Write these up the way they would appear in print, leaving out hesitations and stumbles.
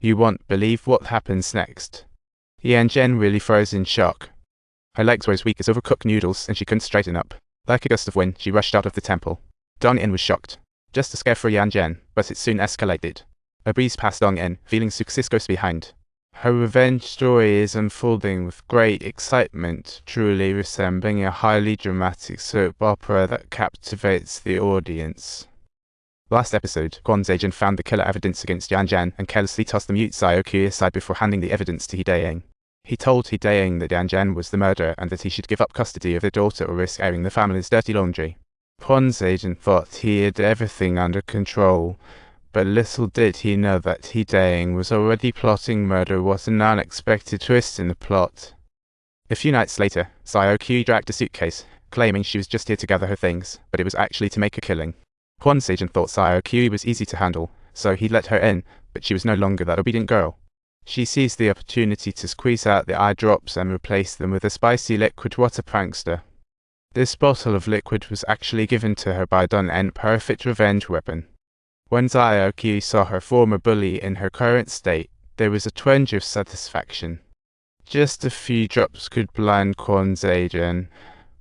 You won't believe what happens next. Yan Zhen really froze in shock. Her legs were as weak as overcooked noodles and she couldn't straighten up. Like a gust of wind, she rushed out of the temple. Dong In was shocked. Just a scare for Yan Zhen, but it soon escalated. A breeze passed Dong In, feeling successful behind. Her revenge story is unfolding with great excitement, truly resembling a highly dramatic soap opera that captivates the audience. Last episode, Quan Zaijun found the killer evidence against Yan Zhen and carelessly tossed the mute Zaijun aside before handing the evidence to Hidayang. He told Hidayang that Yan Zhen was the murderer and that he should give up custody of their daughter or risk airing the family's dirty laundry. Quan Zaijun thought he had everything under control, but little did he know that Hidayang was already plotting murder. What an unexpected twist in the plot. A few nights later, Zaijun dragged a suitcase, claiming she was just here to gather her things, but it was actually to make a killing. Quan Zaijun thought Zaijun was easy to handle, so he let her in, but she was no longer that obedient girl. She seized the opportunity to squeeze out the eye drops and replace them with a spicy liquid. What a prankster. This bottle of liquid was actually given to her by Dong In, perfect revenge weapon. When Zaijun saw her former bully in her current state, there was a twinge of satisfaction. Just a few drops could blind Quan Zaijun,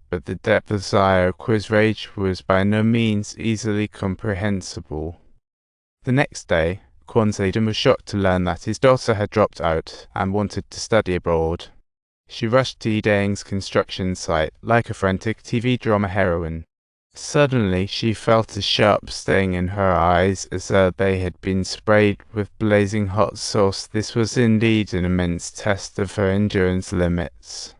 but the depth of Zaijun's rage was by no means easily comprehensible. The next day, Quan Zaijun was shocked to learn that his daughter had dropped out and wanted to study abroad. She rushed to Hidayang's construction site like a frantic TV drama heroine. Suddenly, she felt a sharp sting in her eyes as though they had been sprayed with blazing hot sauce. This was indeed an immense test of her endurance limits.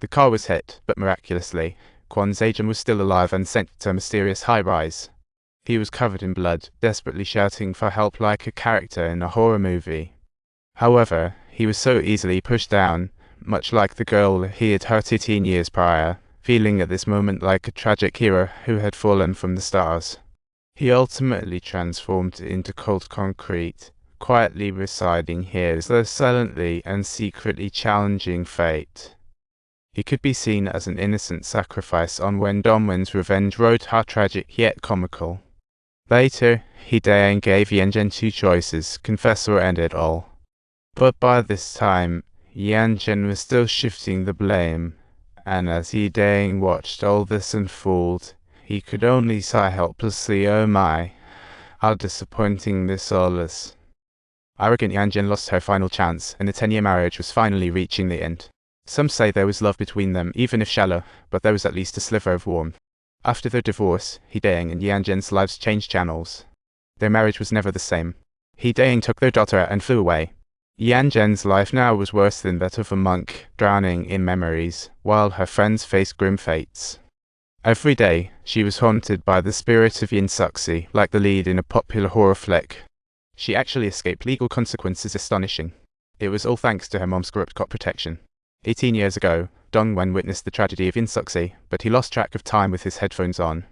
The car was hit, but miraculously, Quan Zaijun was still alive and sent to a mysterious high-rise. He was covered in blood, desperately shouting for help like a character in a horror movie. However, he was so easily pushed down, much like the girl he had hurt 18 years prior, feeling at this moment like a tragic hero who had fallen from the stars. He ultimately transformed into cold concrete, quietly residing here as though silently and secretly challenging fate. He could be seen as an innocent sacrifice on when Dongwen's revenge road, how tragic yet comical. Later, Hidayang gave Yan Zhen two choices, confess or end it all. But by this time, Yan Zhen was still shifting the blame, and as Hidayang watched all this unfold, he could only sigh helplessly. Oh my, how disappointing this all is. Arrogant Yan Zhen lost her final chance, and the 10-year marriage was finally reaching the end. Some say there was love between them, even if shallow, but there was at least a sliver of warmth. After their divorce, Hidayang and Yan Zhen's lives changed channels. Their marriage was never the same. Hidayang took their daughter and flew away. Yan Zhen's life now was worse than that of a monk, drowning in memories, while her friends faced grim fates. Every day, she was haunted by the spirit of Yin Saxi, like the lead in a popular horror flick. She actually escaped legal consequences. Astonishing. It was all thanks to her mom's corrupt cop protection. 18 years ago, Dongwen witnessed the tragedy of Yin Saxi, but he lost track of time with his headphones on.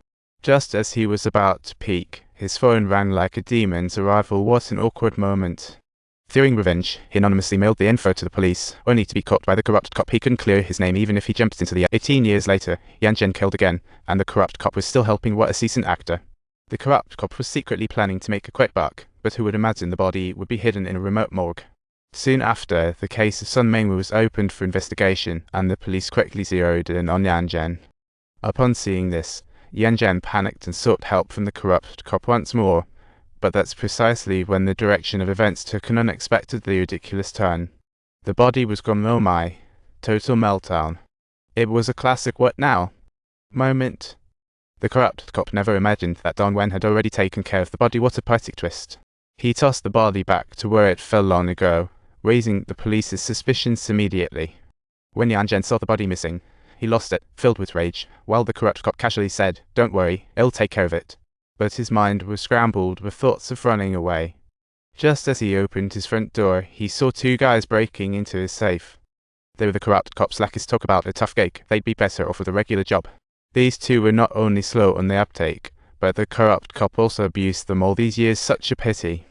Just as he was about to peak, his phone rang like a demon's arrival. What an awkward moment. Fearing revenge, he anonymously mailed the info to the police, only to be caught by the corrupt cop. He couldn't clear his name even if he jumped into the air. 18 years later, Yan Zhen killed again, and the corrupt cop was still helping. What a seasoned actor. The corrupt cop was secretly planning to make a quick buck, but who would imagine the body would be hidden in a remote morgue. Soon after, the case of Sun Ming was opened for investigation, and the police quickly zeroed in on Yan Zhen. Upon seeing this, Yan Zhen panicked and sought help from the corrupt cop once more, but that's precisely when the direction of events took an unexpectedly ridiculous turn. The body was gone. Oh my, total meltdown. It was a classic what now moment. The corrupt cop never imagined that Dongwen had already taken care of the body. What a poetic twist. He tossed the body back to where it fell long ago, raising the police's suspicions immediately. When Yan Zhen saw the body missing, he lost it, filled with rage, while the corrupt cop casually said, "Don't worry, I'll take care of it." But his mind was scrambled with thoughts of running away. Just as he opened his front door, he saw two guys breaking into his safe. They were the corrupt cop's slackers. Talk about a tough gig. They'd be better off with a regular job. These two were not only slow on the uptake, but the corrupt cop also abused them all these years. Such a pity.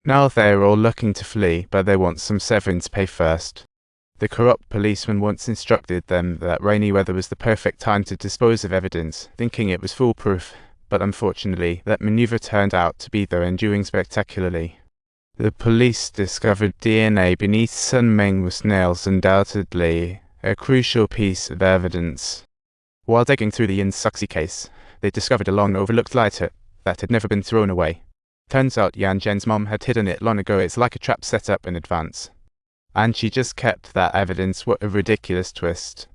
Now they're all looking to flee, but they want some severance pay first. The corrupt policeman once instructed them that rainy weather was the perfect time to dispose of evidence, thinking it was foolproof, but unfortunately, that maneuver turned out to be their undoing spectacularly. The police discovered DNA beneath Sun Ming's nails, undoubtedly a crucial piece of evidence. While digging through the Suxi case, they discovered a long overlooked lighter that had never been thrown away. Turns out Yan Zhen's mom had hidden it long ago. It's like a trap set up in advance. And she just kept that evidence. What a ridiculous twist.